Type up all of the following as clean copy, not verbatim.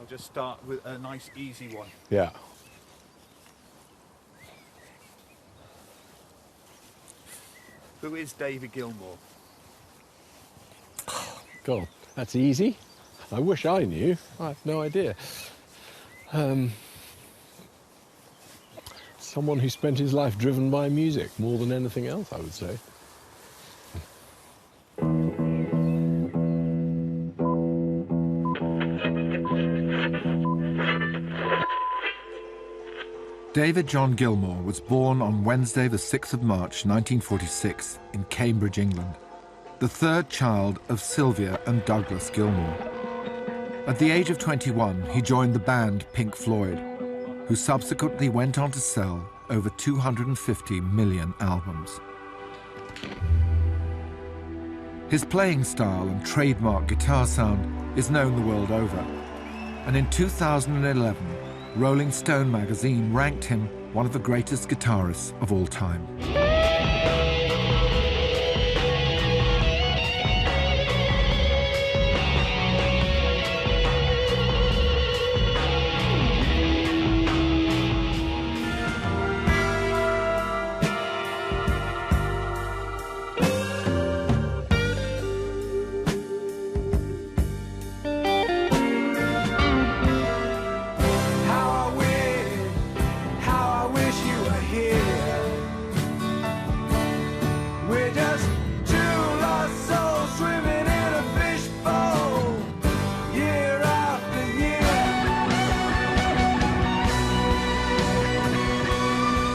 I'll just start with a nice, easy one. Yeah. Who is David Gilmour? God, that's easy. I wish I knew. I have no idea. Someone who spent his life driven by music more than anything else, I would say. David John Gilmour was born on Wednesday, the 6th of March, 1946, in Cambridge, England, the third child of Sylvia and Douglas Gilmour. At the age of 21, he joined the band Pink Floyd, who subsequently went on to sell over 250 million albums. His playing style and trademark guitar sound is known the world over, and in 2011, Rolling Stone magazine ranked him one of the greatest guitarists of all time.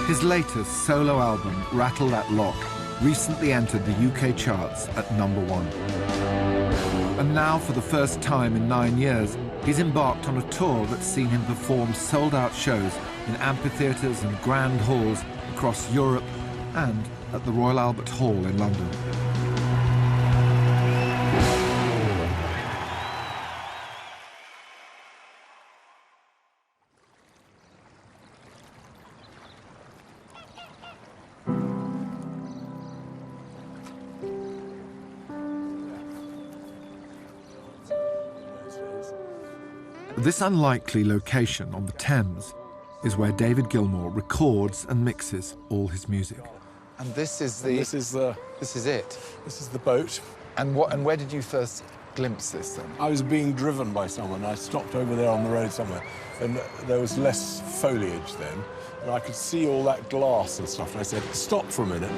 His latest solo album, Rattle That Lock, recently entered the UK charts at #1. And now, for the first time in 9 years, he's embarked on a tour that's seen him perform sold-out shows in amphitheatres and grand halls across Europe and at the Royal Albert Hall in London. This unlikely location on the Thames is where David Gilmour records and mixes all his music. And this is the... This is the... This is it? This is the boat. And where did you first glimpse this thing? I was being driven by someone. I stopped over there on the road somewhere, and there was less foliage then, and I could see all that glass and stuff. And I said, stop for a minute.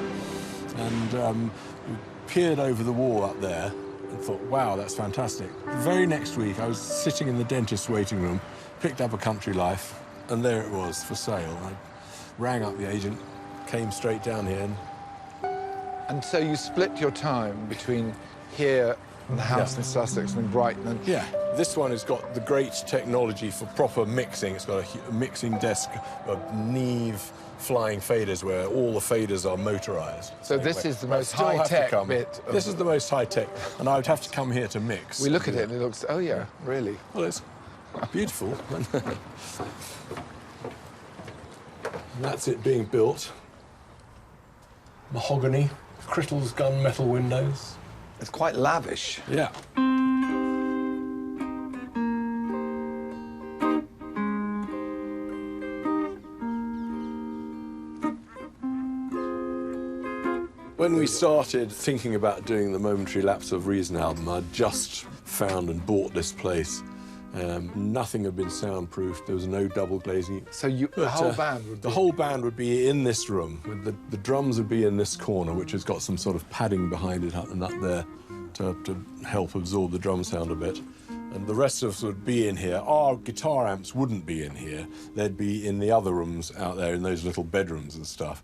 And we peered over the wall up there and thought, wow, that's fantastic. The very next week, I was sitting in the dentist's waiting room, picked up a Country Life, and there it was for sale. I rang up the agent, came straight down here. And so you split your time between here and the house in Sussex and in Brighton? And... Yeah, this one has got the great technology for proper mixing. It's got a mixing desk, a Neve flying faders where all the faders are motorised. So this is the most high-tech bit? This is the most high-tech, and I would have to come here to mix. We look at it and it looks, oh yeah, really? Well, it's beautiful. And that's it being built. Mahogany, Crittles gunmetal windows. It's quite lavish. Yeah. When we started thinking about doing the Momentary Lapse of Reason album, I'd just found and bought this place. Nothing had been soundproofed. There was no double glazing. So the whole band would be... The whole band would be in this room. The drums would be in this corner, which has got some sort of padding behind it up and up there to help absorb the drum sound a bit. And the rest of us would be in here. Our guitar amps wouldn't be in here. They'd be in the other rooms out there, in those little bedrooms and stuff.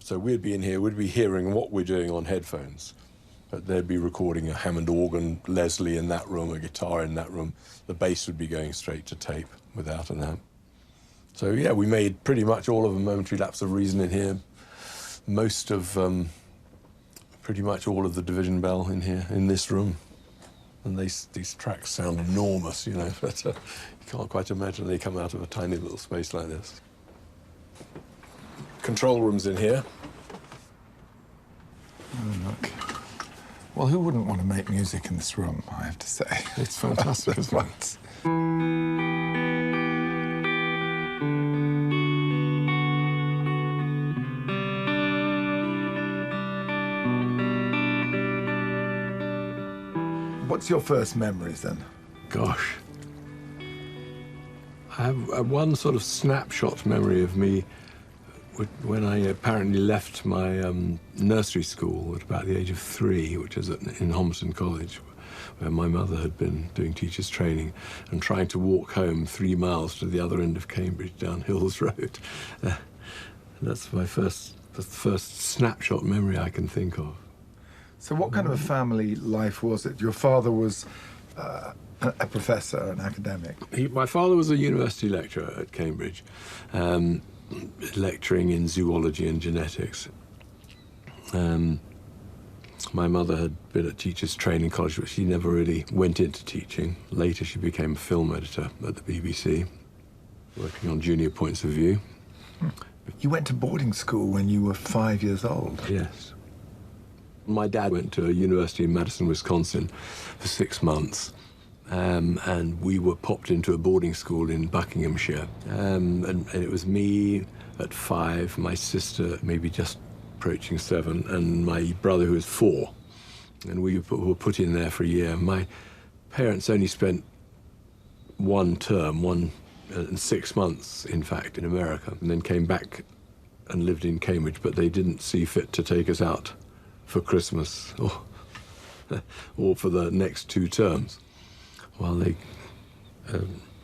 So we'd be in here, we'd be hearing what we're doing on headphones. But they'd be recording a Hammond organ, Leslie in that room, a guitar in that room. The bass would be going straight to tape without an amp. So, yeah, we made pretty much all of A Momentary Lapse of Reason in here. Most of, pretty much all of the Division Bell in here, in this room. And these tracks sound enormous, you know, but you can't quite imagine they come out of a tiny little space like this. Control room's in here. Oh, look. Well, who wouldn't want to make music in this room, I have to say. It's fantastic. Those ones. What's your first memories, then? Gosh. I have one sort of snapshot memory of me when I apparently left my nursery school at about the age of 3, which is in Homerton College, where my mother had been doing teacher's training, and trying to walk home 3 miles to the other end of Cambridge down Hills Road. That's the first snapshot memory I can think of. So what kind of a family life was it? Your father was a professor, an academic. My father was a university lecturer at Cambridge, lecturing in zoology and genetics. My mother had been at teachers' training college, but she never really went into teaching. Later, she became a film editor at the BBC, working on Junior Points of View. You went to boarding school when you were 5 years old? Yes. My dad went to a university in Madison, Wisconsin for 6 months, and we were popped into a boarding school in Buckinghamshire. And it was me at 5, my sister maybe just approaching 7, and my brother who was 4. And we were put in there for a year. My parents only spent 1 term, 6 months, in fact, in America, and then came back and lived in Cambridge, but they didn't see fit to take us out for Christmas or for the next 2 terms, while they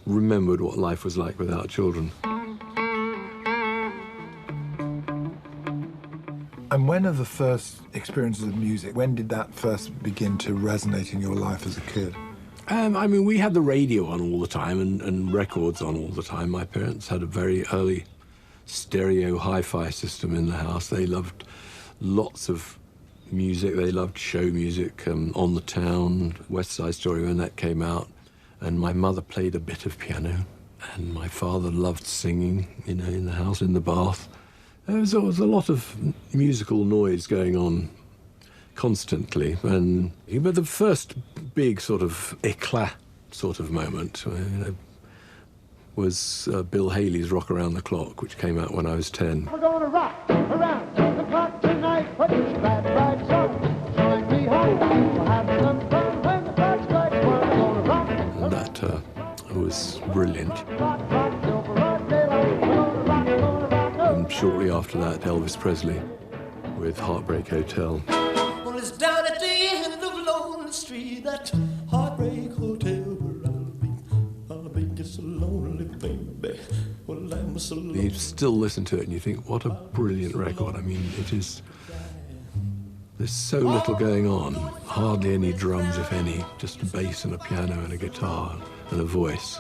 remembered what life was like without children. And when are the first experiences of music? When did that first begin to resonate in your life as a kid? I mean, we had the radio on all the time and records on all the time. My parents had a very early stereo hi-fi system in the house. They loved lots of music. They loved show music, On the Town, West Side Story when that came out. And my mother played a bit of piano, and my father loved singing, you know, in the house, in the bath. There was always a lot of musical noise going on constantly. But the first big sort of éclat sort of moment, you know, was Bill Haley's Rock Around the Clock, which came out when I was 10. We're gonna rock around the clock tonight. Put your glad right song, join me home. We'll have some fun when the clock strikes 1. We're gonna rock. And that was brilliant. Rock, rock, till broad daylight. We're gonna rock, gonna rock. And shortly after that, Elvis Presley with Heartbreak Hotel. Well, it's down at the end of a lonely street, that Heartbreak Hotel where I'll be just so lonely, baby. Well, I'm so lonely. You still listen to it and you think, what a brilliant record. I mean, it is... There's so little going on, hardly any drums, if any, just a bass and a piano and a guitar and a voice.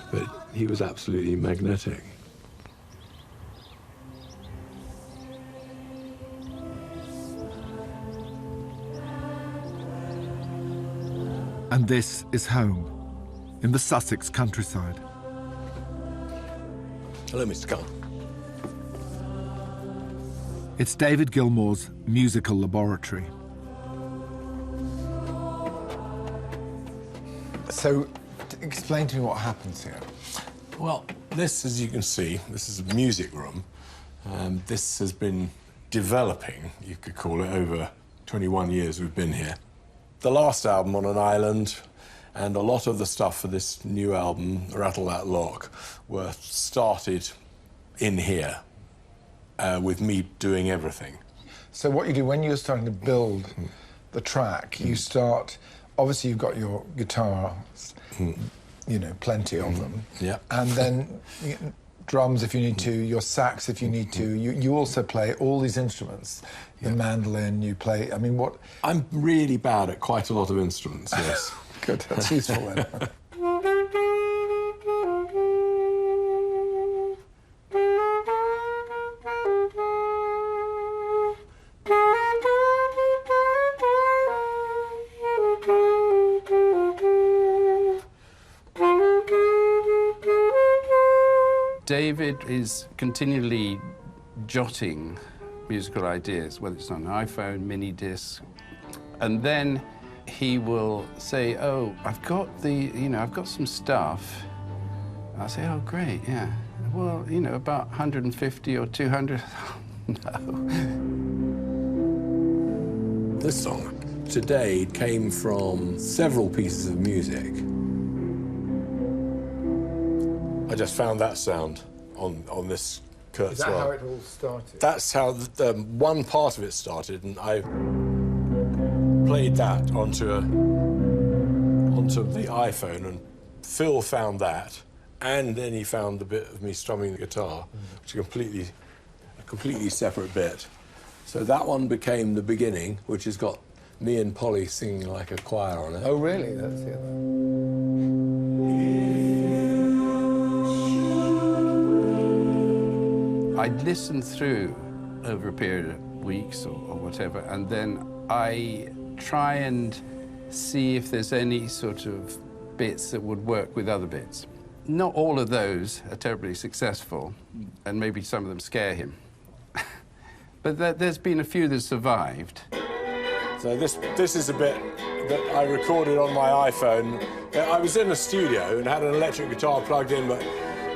But he was absolutely magnetic. And this is home, in the Sussex countryside. Hello, Mr. Cole. It's David Gilmour's musical laboratory. So, explain to me what happens here. Well, this, as you can see, this is a music room. This has been developing, you could call it, over 21 years we've been here. The last album, On an Island, and a lot of the stuff for this new album, Rattle That Lock, were started in here, with me doing everything. So what you do when you're starting to build the track, you start, obviously you've got your guitars, you know, plenty of them. Yeah. And then drums if you need to, your sax if you need to. You also play all these instruments. The mandolin, you play, I mean, what... I'm really bad at quite a lot of instruments, yes. Good, that's useful then. David is continually jotting musical ideas, whether it's on an iPhone, mini disc, and then he will say, "Oh, I've got I've got some stuff." I'll say, "Oh, great, yeah. Well, about 150 or 200." No. This song today came from several pieces of music. I just found that sound on this Kurtz. Is that how it all started? That's how one part of it started, and I played that onto the iPhone, and Phil found that, and then he found the bit of me strumming the guitar, which is a completely separate bit. So that one became the beginning, which has got me and Polly singing like a choir on it. Oh, really? That's the other. I'd listen through over a period of weeks or whatever, and then I try and see if there's any sort of bits that would work with other bits. Not all of those are terribly successful, and maybe some of them scare him. But there's been a few that survived. So this is a bit that I recorded on my iPhone. I was in a studio and had an electric guitar plugged in, but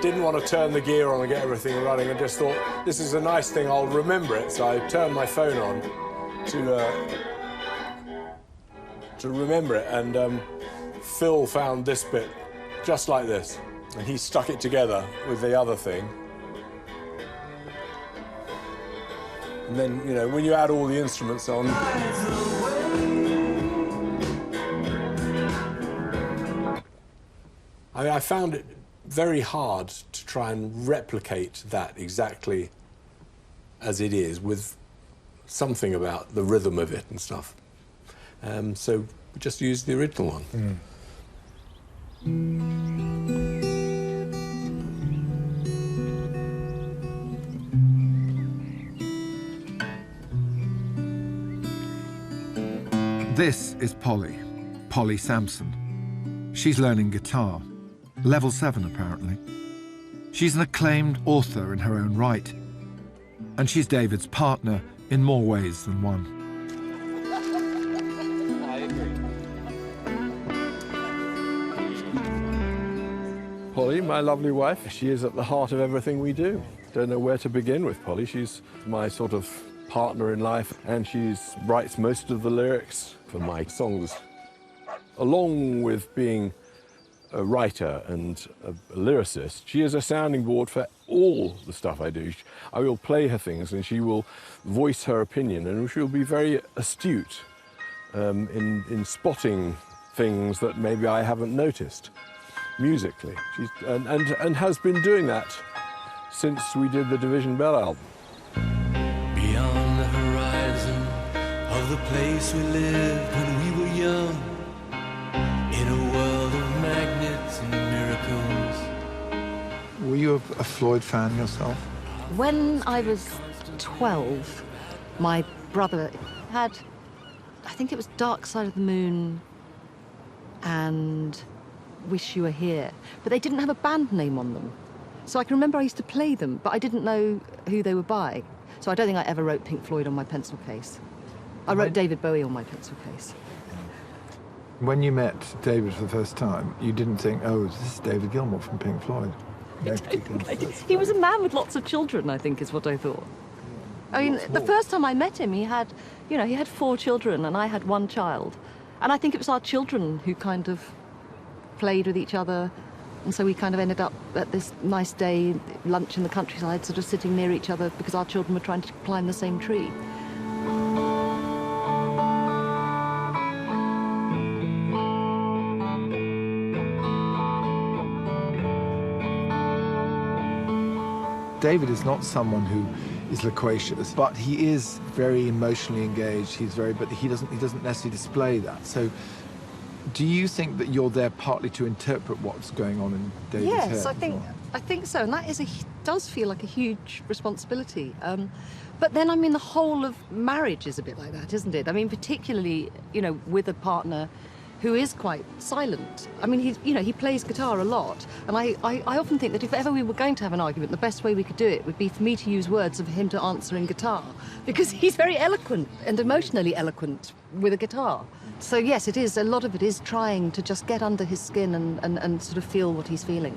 didn't want to turn the gear on and get everything running, and just thought, this is a nice thing, I'll remember it. So I turned my phone on to remember it, and Phil found this bit just like this, and he stuck it together with the other thing. And then, when you add all the instruments on... I found it very hard to try and replicate that exactly as it is, with something about the rhythm of it and stuff. So we just used the original one. This is Polly Sampson. She's learning guitar, level 7 apparently. She's an acclaimed author in her own right, and she's David's partner in more ways than one. I agree. Polly, my lovely wife, she is at the heart of everything we do. Don't know where to begin with Polly. She's my sort of partner in life, and she writes most of the lyrics for my songs. Along with being a writer and a lyricist, she is a sounding board for all the stuff I do. I will play her things and she will voice her opinion, and she will be very astute in spotting things that maybe I haven't noticed musically. And has been doing that since we did the Division Bell album. Beyond the horizon of the place we lived when we were young, in a world of magnets and miracles. Were you a Floyd fan yourself? When I was 12, my brother had, I think it was Dark Side of the Moon and Wish You Were Here, but they didn't have a band name on them. So I can remember I used to play them, but I didn't know who they were by. So I don't think I ever wrote Pink Floyd on my pencil case. I wrote David Bowie on my pencil case. When you met David for the first time, you didn't think, oh, this is David Gilmour from Pink Floyd. No particular. He was a man with lots of children, I think, is what I thought. I mean, the first time I met him, he had 4 children and I had 1 child. And I think it was our children who kind of played with each other. And so we kind of ended up at this nice day, lunch in the countryside, sort of sitting near each other because our children were trying to climb the same tree. David is not someone who is loquacious, but he is very emotionally engaged. But he doesn't necessarily display that. So, do you think that you're there partly to interpret what's going on in David's head? Yes, I think so, and that does feel like a huge responsibility. But then, I mean, the whole of marriage is a bit like that, isn't it? I mean, particularly, with a partner who is quite silent. I mean, he plays guitar a lot, and I often think that if ever we were going to have an argument, the best way we could do it would be for me to use words of him to answer in guitar, because he's very eloquent and emotionally eloquent with a guitar. So yes, it is, a lot of it is trying to just get under his skin and sort of feel what he's feeling.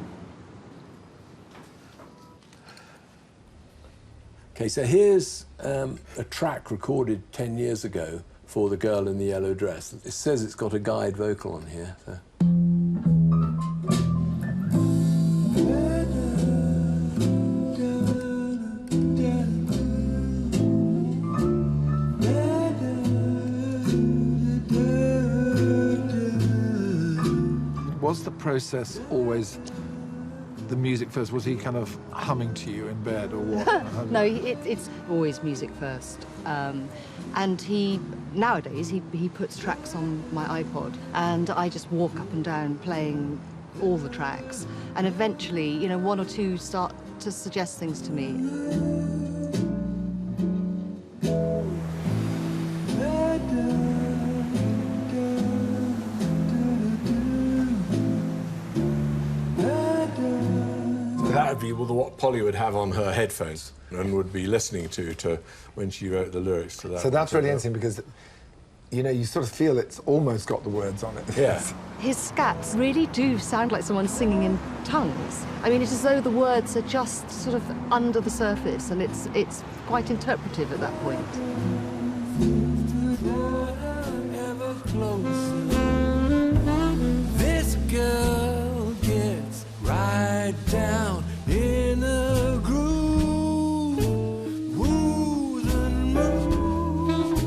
Okay, so here's a track recorded 10 years ago for The Girl in the Yellow Dress. It says it's got a guide vocal on here. So. Was the process always the music first? Was he kind of humming to you in bed or what? No, it's always music first. And nowadays, he puts tracks on my iPod, and I just walk up and down playing all the tracks. And eventually, you know, one or two start to suggest things to me. That would be what Polly would have on her headphones and would be listening to when she wrote the lyrics to that. So that's really interesting because, you know, you sort of feel it's almost got the words on it. Yeah. His scats really do sound like someone singing in tongues. I mean, it's as though the words are just sort of under the surface, and it's quite interpretive at that point. This girl gets right down in a groove, moves and moves,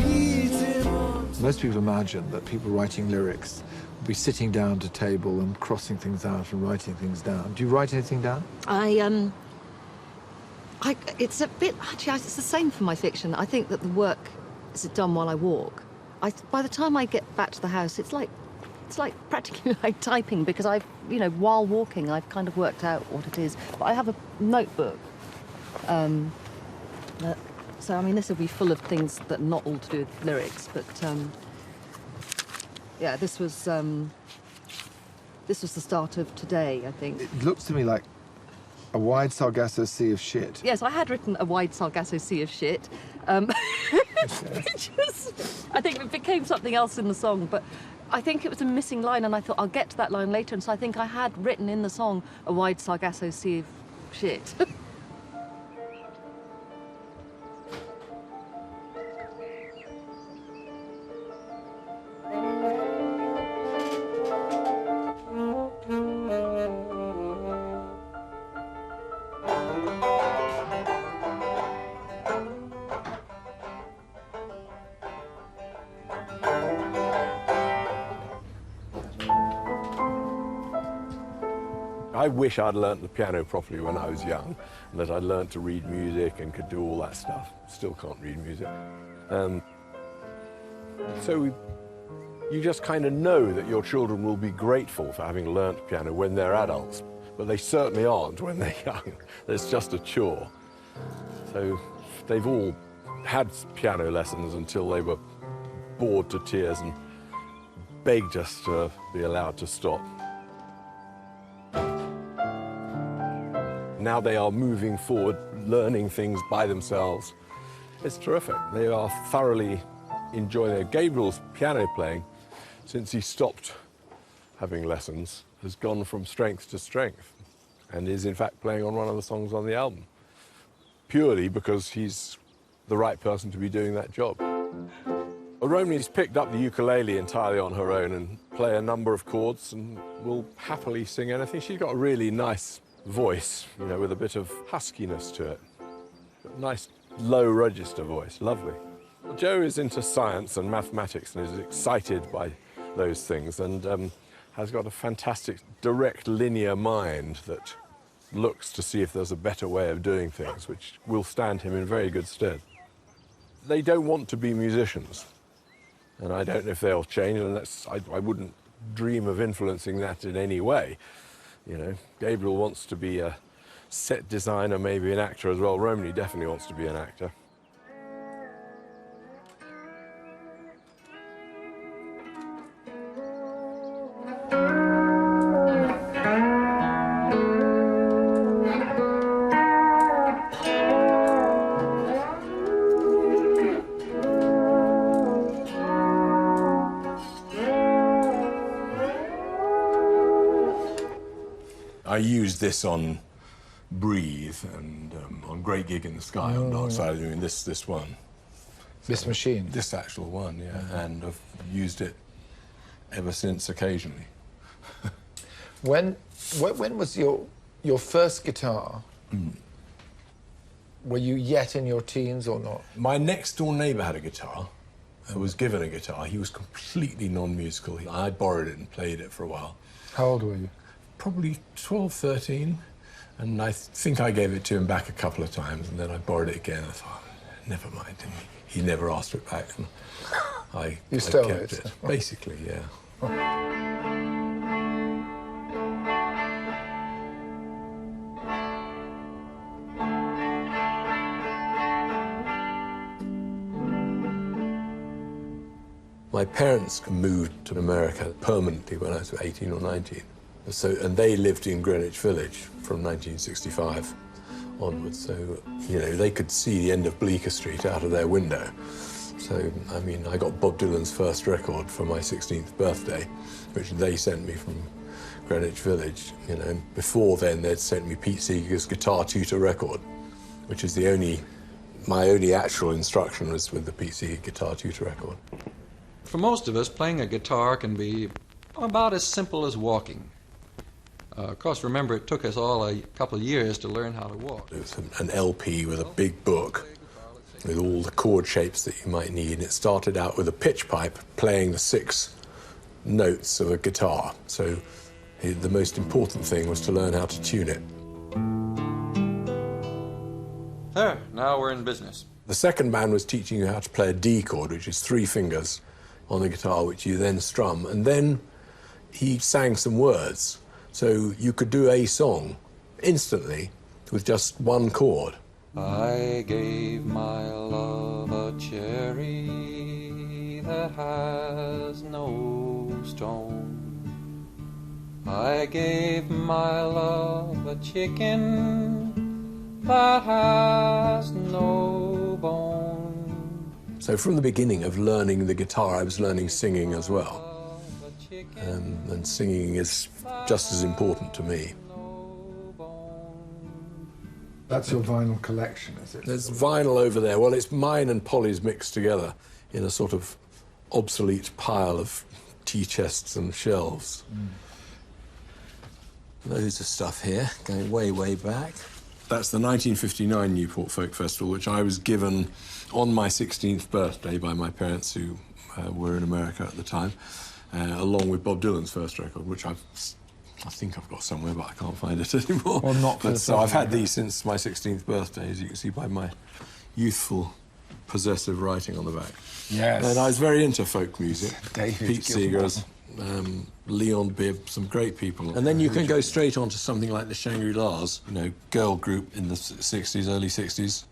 leads him on. Most people imagine that people writing lyrics will be sitting down at a table and crossing things out and writing things down. Do you write anything down? It's a bit, actually, it's the same for my fiction. I think that the work is done while I walk. By the time I get back to the house, it's like practically like typing, because while walking, I've kind of worked out what it is. But I have a notebook. So, I mean, this will be full of things that are not all to do with lyrics, but yeah, this was the start of today, I think. It looks to me like a wide Sargasso sea of shit. Yes, I had written a wide Sargasso sea of shit. I think it became something else in the song, but I think it was a missing line, and I thought I'll get to that line later, and so I think I had written in the song a wide Sargasso sea of shit. I wish I'd learnt the piano properly when I was young, and that I'd learnt to read music and could do all that stuff. Still can't read music. So you just kind of know that your children will be grateful for having learnt piano when they're adults, but they certainly aren't when they're young. It's just a chore. So they've all had piano lessons until they were bored to tears and begged us to be allowed to stop. Now they are moving forward, learning things by themselves. It's terrific. They are thoroughly enjoying it. Gabriel's piano playing, since he stopped having lessons, has gone from strength to strength, and is in fact playing on one of the songs on the album, purely because he's the right person to be doing that job. Romney's picked up the ukulele entirely on her own and play a number of chords and will happily sing anything. She's got a really nice voice, you know, with a bit of huskiness to it. A nice low register voice, lovely. Joe is into science and mathematics and is excited by those things, and has got a fantastic direct linear mind that looks to see if there's a better way of doing things, which will stand him in very good stead. They don't want to be musicians, and I don't know if they'll change, and I wouldn't dream of influencing that in any way. You know, Gabriel wants to be a set designer, maybe an actor as well. Romney definitely wants to be an actor. I used this on Breathe and on Great Gig in the Sky on Dark Side of the Moon, this one. This machine? This actual one, yeah. And I've used it ever since occasionally. When was your first guitar? Were you yet in your teens or not? My next door neighbour had a guitar. I was given a guitar. He was completely non-musical. I borrowed it and played it for a while. How old were you? Probably 12, 13. And I think I gave it to him back a couple of times, and then I borrowed it again. I thought, never mind. And he never asked for it back, and I kept it. Basically, yeah. My parents moved to America permanently when I was 18 or 19. And they lived in Greenwich Village from 1965 onwards. So, you know, they could see the end of Bleecker Street out of their window. So, I mean, I got Bob Dylan's first record for my 16th birthday, which they sent me from Greenwich Village. You know, and before then, they'd sent me Pete Seeger's Guitar Tutor record, which is my only actual instruction was with the Pete Seeger Guitar Tutor record. For most of us, playing a guitar can be about as simple as walking. Of course, remember, it took us all a couple of years to learn how to walk. It was an LP with a big book with all the chord shapes that you might need. And it started out with a pitch pipe playing the 6 notes of a guitar. So the most important thing was to learn how to tune it. There, now we're in business. The second man was teaching you how to play a D chord, which is 3 fingers on the guitar, which you then strum. And then he sang some words. So you could do a song instantly with just 1 chord. I gave my love a cherry that has no stone. I gave my love a chicken that has no bone. So from the beginning of learning the guitar, I was learning singing as well. And singing is just as important to me. That's your vinyl collection, is it? There's vinyl over there. Well, it's mine and Polly's mixed together in a sort of obsolete pile of tea chests and shelves. Loads of stuff here, going way, way back. That's the 1959 Newport Folk Festival, which I was given on my 16th birthday by my parents, who were in America at the time. Along with Bob Dylan's first record, which I think I've got somewhere, but I can't find it anymore. Well, not for so I've had these since my 16th birthday, as you can see by my youthful, possessive writing on the back. Yes. And I was very into folk music. David Pete Seeger's, Leon Bibb, some great people. And then you can go straight on to something like the Shangri-Las, you know, girl group in the 60s, early 60s,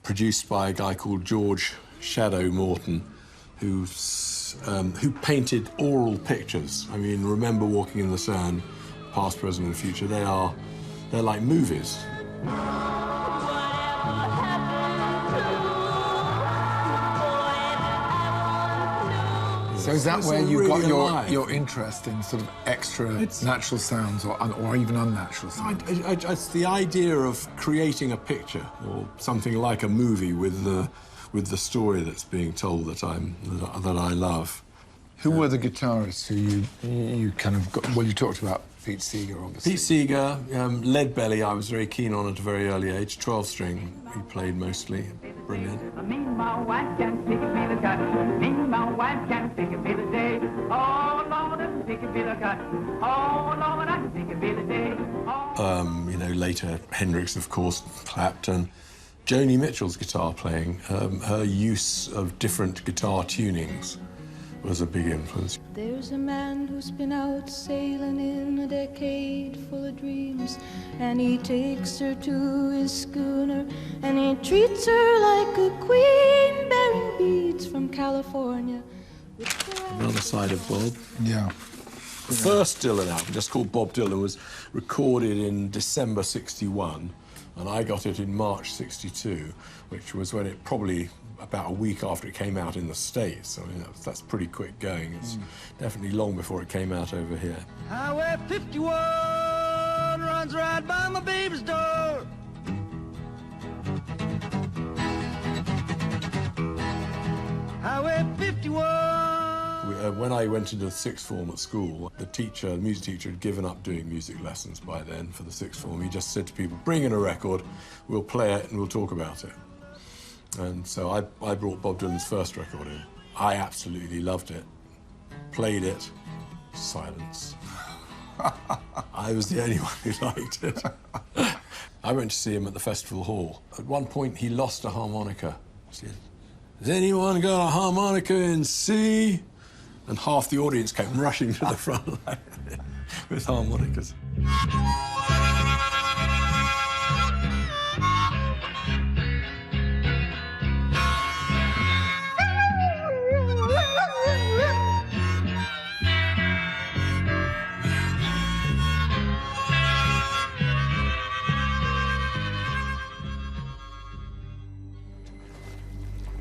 produced by a guy called George Shadow Morton, who painted oral pictures. I mean, Remember Walking in the Sand, Past, Present and Future, they're like movies. So is that where you got your interest in sort of extra natural sounds or even unnatural sounds? It's the idea of creating a picture or something like a movie with the story that's being told that I love. Who were the guitarists who you kind of got? Well, you talked about Pete Seeger, obviously. Pete Seeger, Lead Belly, I was very keen on at a very early age. 12-string, he played mostly. Brilliant. Me and my wife can pick a bit of cotton. Me and my wife can pick a bit a day. Oh, Lord, I can pick a bit of cotton. Oh, Lord, I can pick a bit a day. You know, later, Hendrix, of course, Clapton. Joni Mitchell's guitar playing, her use of different guitar tunings was a big influence. There's a man who's been out sailing in a decade full of dreams, and he takes her to his schooner, and he treats her like a queen, bearing beads from California. Another side of Bob. Yeah. The first Dylan album, just called Bob Dylan, was recorded in December '61, and I got it in March '62, which was when it probably about a week after it came out in the States. I mean, that's pretty quick going. It's definitely long before it came out over here. Highway 51, runs right by my baby's door. Highway 51. When I went into the sixth form at school, the music teacher, had given up doing music lessons by then for the sixth form. He just said to people, bring in a record, we'll play it and we'll talk about it. And so I brought Bob Dylan's first record in. I absolutely loved it. Played it. Silence. I was the only one who liked it. I went to see him at the festival hall. At one point, he lost a harmonica. He said, has anyone got a harmonica in C? And half the audience came rushing to the front line with harmonicas.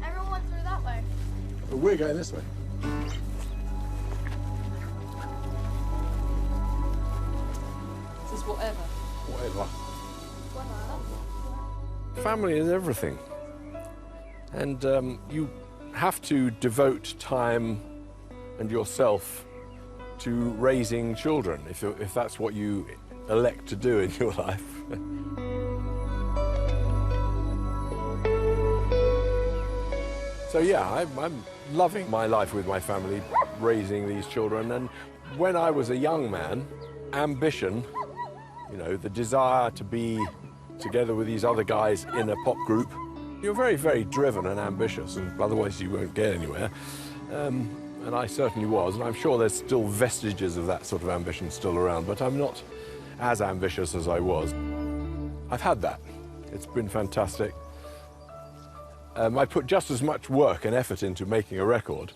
Everyone through that way. We're going this way. This is whatever. Whatever. Family is everything. And you have to devote time and yourself to raising children, if that's what you elect to do in your life. So yeah, I'm loving my life with my family, raising these children. And when I was a young man, ambition, you know, the desire to be together with these other guys in a pop group, you're very, very driven and ambitious, and otherwise you won't get anywhere. And I certainly was, and I'm sure there's still vestiges of that sort of ambition still around, but I'm not as ambitious as I was. I've had that. It's been fantastic. I put just as much work and effort into making a record,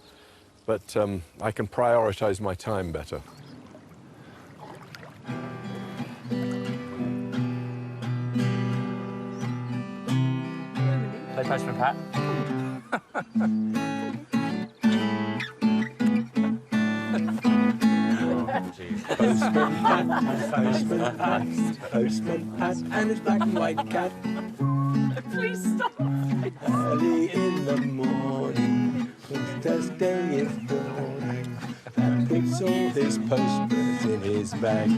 but I can prioritize my time better. Play Postman Pat. Postman Pat, and his black and white cat. Please stop. Early in the morning, Thursday is dawning. Pat puts all his postcards in his bag.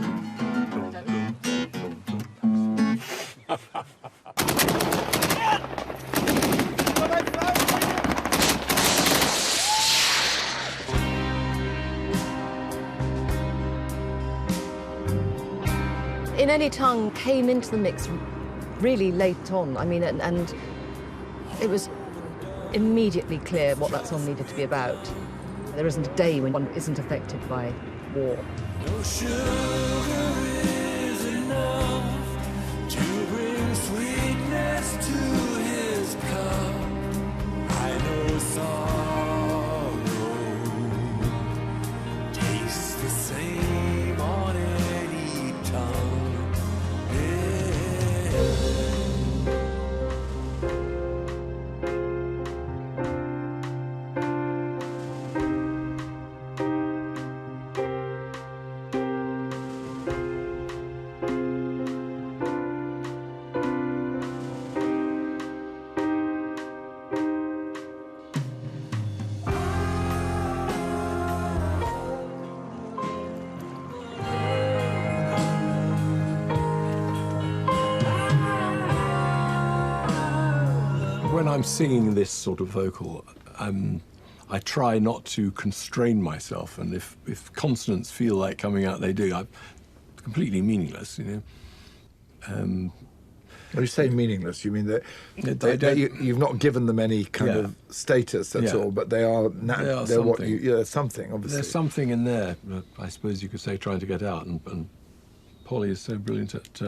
In Any Tongue came into the mix really late on. I mean, and it was immediately clear what that song needed to be about. There isn't a day when one isn't affected by war. No sugar is enough to bring sweetness to his cup. I know sorrow tastes the same on any tongue. When I'm singing this sort of vocal, I try not to constrain myself, and if consonants feel like coming out, they do. I'm completely meaningless, you know. When you say meaningless, you mean that don't- you've not given them any kind of status at all, but they are they're what something. you, there's something, obviously. There's something in there, I suppose you could say, trying to get out, and Polly is so brilliant at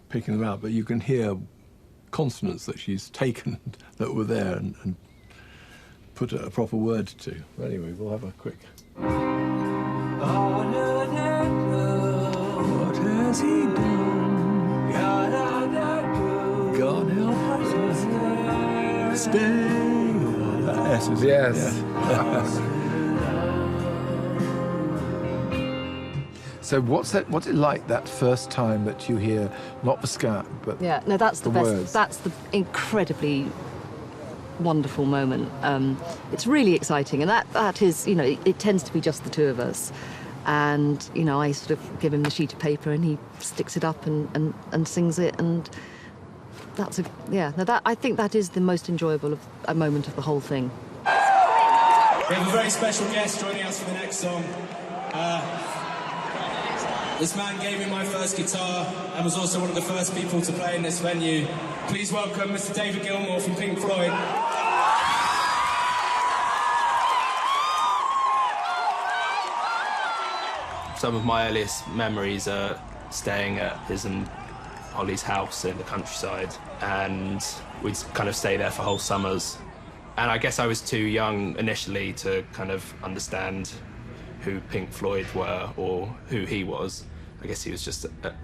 picking them out, but you can hear consonants that she's taken that were there and put a proper word to. Anyway, we'll have a quick... What has he done? God help us. Stay. S is yes. Yeah. So what's it like that first time that you hear not the scat, but Yeah, no, that's the best. words? That's the incredibly wonderful moment. It's really exciting, and that is, you know, it tends to be just the two of us. And, you know, I sort of give him the sheet of paper and he sticks it up and sings it, and that's I think that is the most enjoyable of a moment of the whole thing. We have a very special guest joining us for the next song. This man gave me my first guitar and was also one of the first people to play in this venue. Please welcome Mr. David Gilmour from Pink Floyd. Some of my earliest memories are staying at his and Ollie's house in the countryside, and we'd kind of stay there for whole summers. And I guess I was too young initially to kind of understand who Pink Floyd were or who he was. I guess he was just a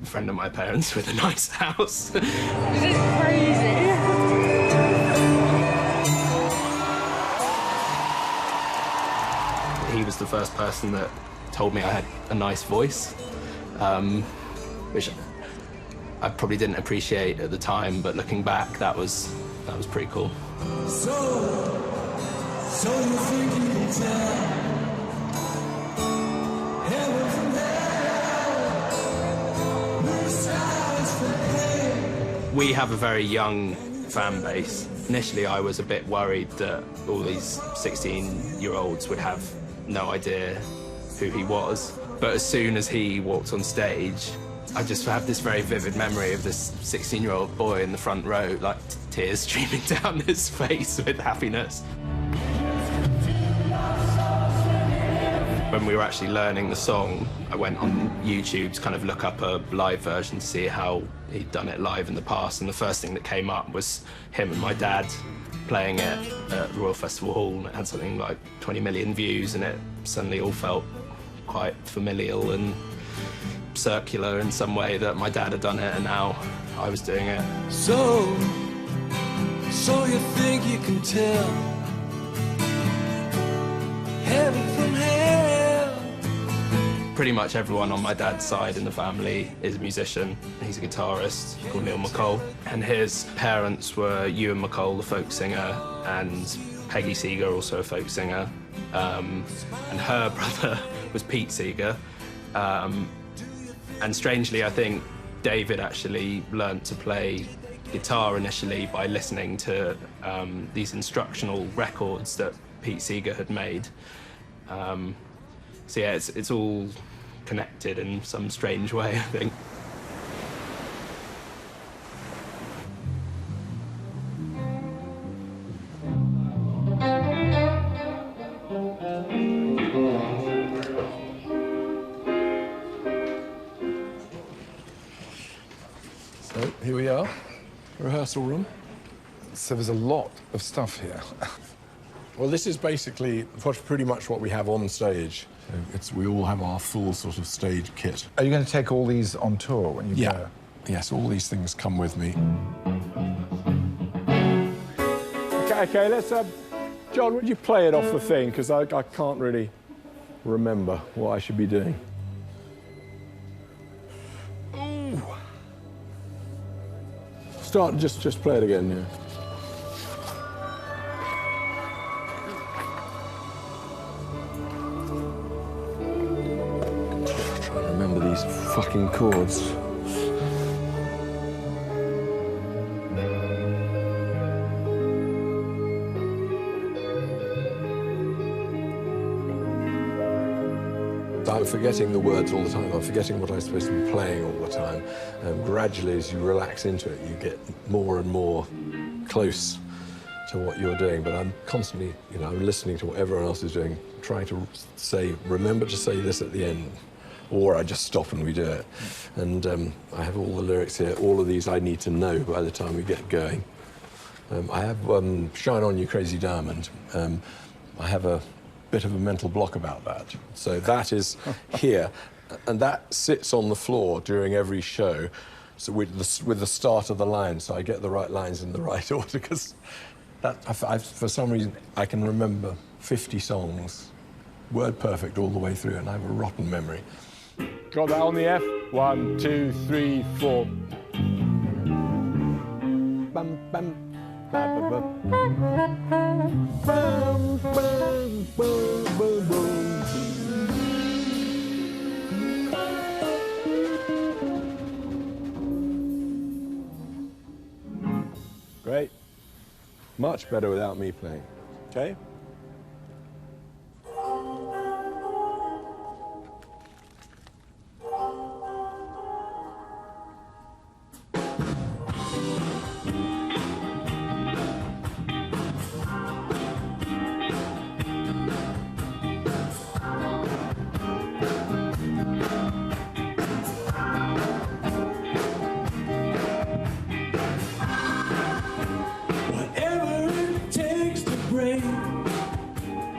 friend of my parents with a nice house. This is crazy. He was the first person that told me I had a nice voice, which I probably didn't appreciate at the time, but looking back, that was pretty cool. So you think you can tell heaven from hell, blue skies from hell? We have a very young fan base. Initially, I was a bit worried that all these 16-year-olds would have no idea who he was. But as soon as he walked on stage, I just have this very vivid memory of this 16-year-old boy in the front row, like tears streaming down his face with happiness. When we were actually learning the song, I went on YouTube to kind of look up a live version to see how he'd done it live in the past, and the first thing that came up was him and my dad playing it at the Royal Festival Hall, and it had something like 20 million views, and it suddenly all felt quite familial and circular in some way, that my dad had done it and now I was doing it. So you think you can tell heaven from hell? Pretty much everyone on my dad's side in the family is a musician. He's a guitarist called Neil McCall, and his parents were Ewan McCall, the folk singer, and Peggy Seeger, also a folk singer, and her brother was Pete Seeger. And strangely, I think David actually learnt to play guitar initially by listening to these instructional records that Pete Seeger had made. So yeah, it's all connected in some strange way, I think. So here we are, rehearsal room. So there's a lot of stuff here. Well, this is basically pretty much what we have on stage. So we all have our full sort of stage kit. Are you going to take all these on tour when you go? Yes, all these things come with me. Okay, let's John, would you play it off the thing? Because I can't really remember what I should be doing. Ooh. Start, just play it again, yeah. Try and remember these fucking chords. I'm forgetting the words all the time. I'm forgetting what I'm supposed to be playing all the time. Gradually, as you relax into it, you get more and more close to what you're doing. But I'm constantly, you know, I'm listening to what everyone else is doing, trying to say, remember to say this at the end, or I just stop and we do it. And I have all the lyrics here. All of these I need to know by the time we get going. I have Shine On You Crazy Diamond. I have a bit of a mental block about that. So that is here, and that sits on the floor during every show, so with the start of the line, so I get the right lines in the right order, because that, for some reason, I can remember 50 songs, word perfect all the way through, and I have a rotten memory. Got that on the F? 1, 2, 3, 4. Bum, bum, ba, ba, ba. Bum, bum, bum, bum, bum. Great. Much better without me playing. Okay?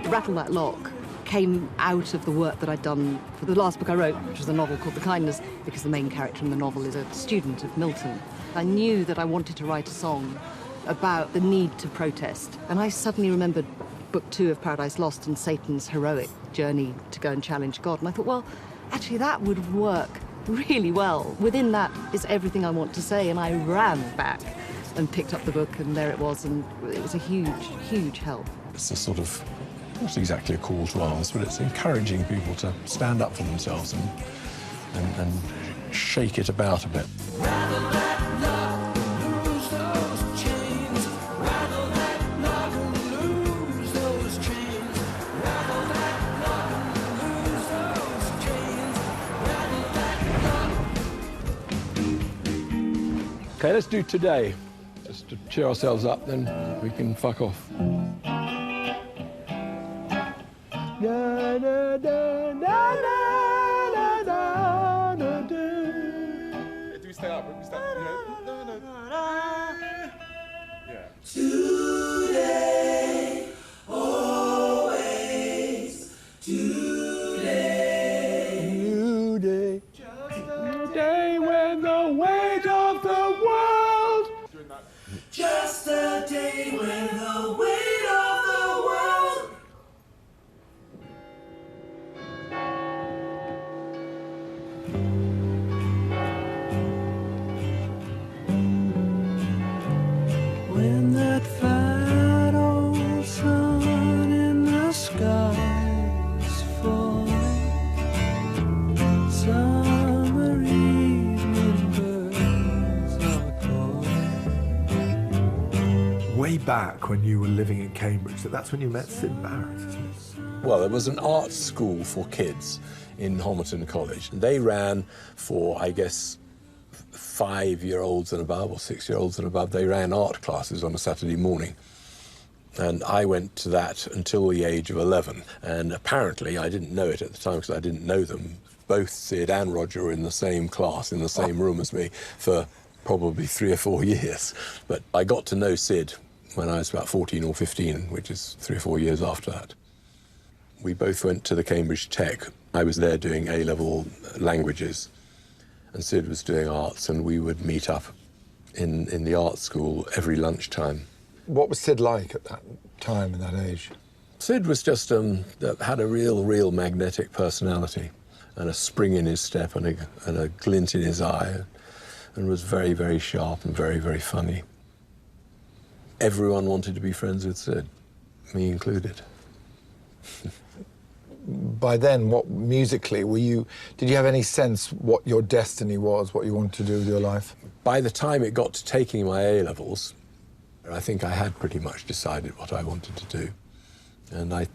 Rattle That Lock came out of the work that I'd done for the last book I wrote, which was a novel called The Kindness, because the main character in the novel is a student of Milton. I knew that I wanted to write a song about the need to protest, and I suddenly remembered Book 2 of Paradise Lost and Satan's heroic journey to go and challenge God, and I thought, well, actually that would work really well. Within that is everything I want to say, and I ran back and picked up the book, and there it was, and it was a huge, huge help. It's a sort of, not exactly a call to arms, but it's encouraging people to stand up for themselves and shake it about a bit. Rattle that lock, lose those chains. Rattle that lock, lose those chains. Rattle that lock, lose those chains. Rattle that lock. Okay, let's do Today, just to cheer ourselves up, then we can fuck off. Da, da, da, da, da, da, da, da. Do we stay up? We stay up? Yeah. Today, always, today. New day. New day when the weight of the world. Just a day when the weight of the world. When that fat old sun in the sky is falling, summer evening birds are calling. Way back when you were living in Cambridge, that's when you met Sid Barrett, isn't it? Well, there was an art school for kids in Homerton College. They ran for, I guess, 5-year-olds and above, or 6-year-olds and above. They ran art classes on a Saturday morning. And I went to that until the age of 11. And apparently, I didn't know it at the time because I didn't know them. Both Sid and Roger were in the same class, in the same room as me for probably 3 or 4 years. But I got to know Sid when I was about 14 or 15, which is 3 or 4 years after that. We both went to the Cambridge Tech. I was there doing A-level languages, and Sid was doing arts, and we would meet up in the art school every lunchtime. What was Sid like at that time and that age? Sid was just, had a real magnetic personality, and a spring in his step and a glint in his eye, and was very, very sharp and very, very funny. Everyone wanted to be friends with Sid, me included. By then, what musically did you have any sense what your destiny was, what you wanted to do with your life? By the time it got to taking my A-levels, I think I had pretty much decided what I wanted to do. And I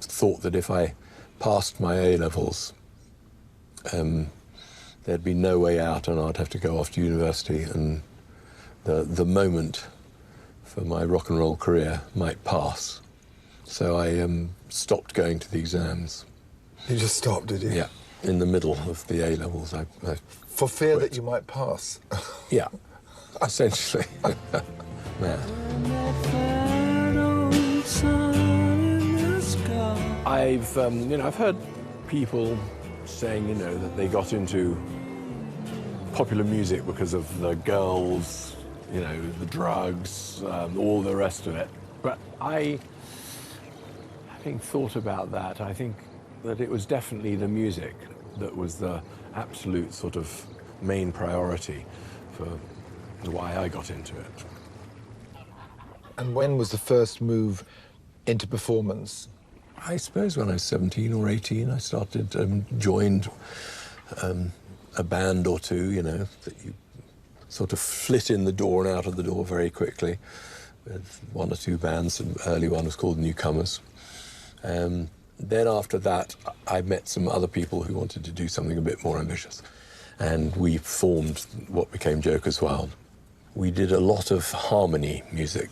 thought that if I passed my A-levels, there'd be no way out and I'd have to go off to university, and the moment for my rock and roll career might pass. So I stopped going to the exams. You just stopped, did you? Yeah, in the middle of the A-levels. I For fear quit. that you might pass? Yeah, essentially. Yeah. I've heard people saying, that they got into popular music because of the girls, the drugs, all the rest of it. But having thought about that, I think that it was definitely the music that was the absolute sort of main priority for why I got into it. And when was the first move into performance? I suppose when I was 17 or 18, I started, joined a band or two, you know, that you sort of flit in the door and out of the door very quickly. With one or two bands, an early one was called Newcomers. Then after that, I met some other people who wanted to do something a bit more ambitious. And we formed what became Joker's Wild. We did a lot of harmony music,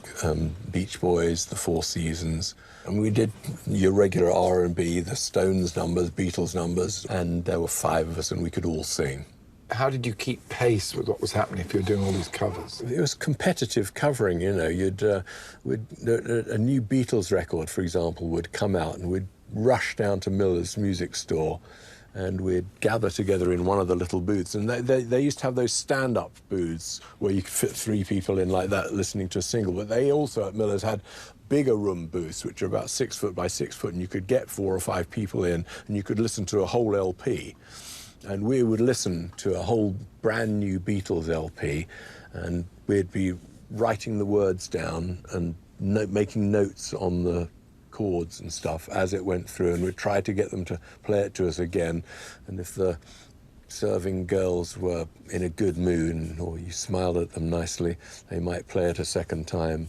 Beach Boys, the Four Seasons, and we did your regular R&B, the Stones numbers, Beatles numbers, and there were 5 of us and we could all sing. How did you keep pace with what was happening if you were doing all these covers? It was competitive covering, you know. A new Beatles record, for example, would come out and we'd rush down to Miller's music store and we'd gather together in one of the little booths. And they used to have those stand-up booths where you could fit 3 people in like that listening to a single. But they also, at Miller's, had bigger room booths, which are about 6 foot by 6 foot, and you could get 4 or 5 people in, and you could listen to a whole LP. And we would listen to a whole brand new Beatles LP, and we'd be writing the words down and making notes on the chords and stuff as it went through, and we'd try to get them to play it to us again. And if the serving girls were in a good mood or you smiled at them nicely, they might play it a second time.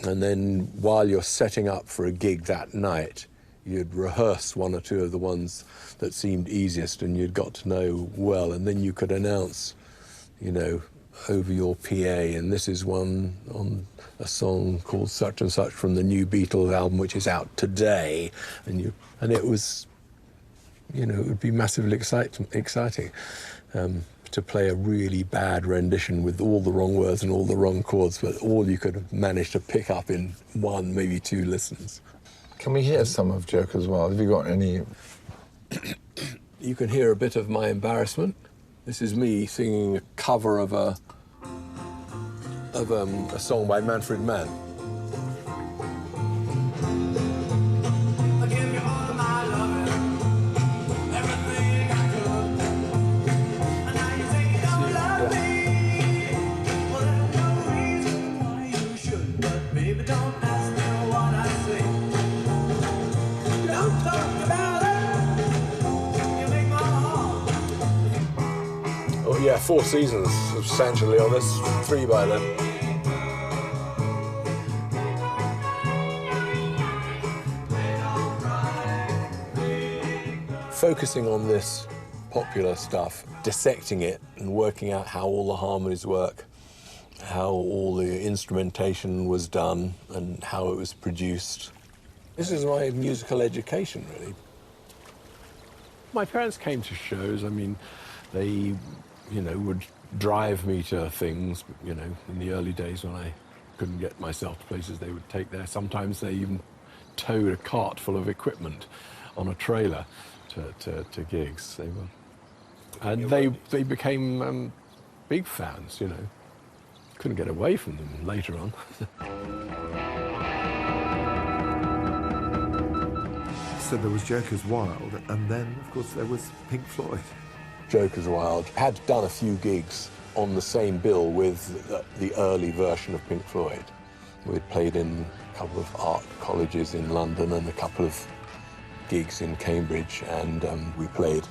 And then while you're setting up for a gig that night, you'd rehearse 1 or 2 of the ones that seemed easiest and you'd got to know well, and then you could announce, you know, over your PA, and this is one on a song called such and such from the new Beatles album, which is out today, and it was, you know, it would be massively exciting to play a really bad rendition with all the wrong words and all the wrong chords, but all you could have managed to pick up in 1, maybe 2 listens. Can we hear some of Joker's Wild? Have you got any? You can hear a bit of my embarrassment. This is me singing a cover of a song by Manfred Mann. Yeah, 4 seasons substantially on this, 3 by then. Focusing on this popular stuff, dissecting it and working out how all the harmonies work, how all the instrumentation was done and how it was produced. This is my musical education, really. My parents came to shows. I mean, they, you know, would drive me to things, you know, in the early days when I couldn't get myself to places they would take there. Sometimes they even towed a cart full of equipment on a trailer to gigs. They became big fans, you know. Couldn't get away from them later on. So there was Joker's Wild, and then, of course, there was Pink Floyd. Joker's Wild had done a few gigs on the same bill with the early version of Pink Floyd. We'd played in a couple of art colleges in London and a couple of gigs in Cambridge, and we played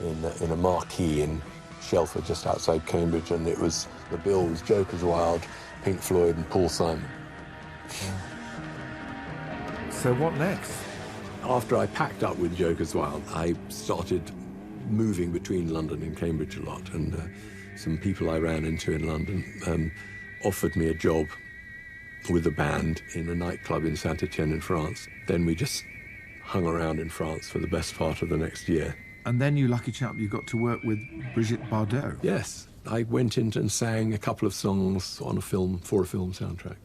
in a marquee in Shelford, just outside Cambridge, and the bill was Joker's Wild, Pink Floyd and Paul Simon. So what next? After I packed up with Joker's Wild, I started moving between London and Cambridge a lot, and some people I ran into in London offered me a job with a band in a nightclub in Saint-Etienne in France. Then we just hung around in France for the best part of the next year. And then, you lucky chap, you got to work with Brigitte Bardot. Yes, I went in and sang a couple of songs on for a film soundtrack,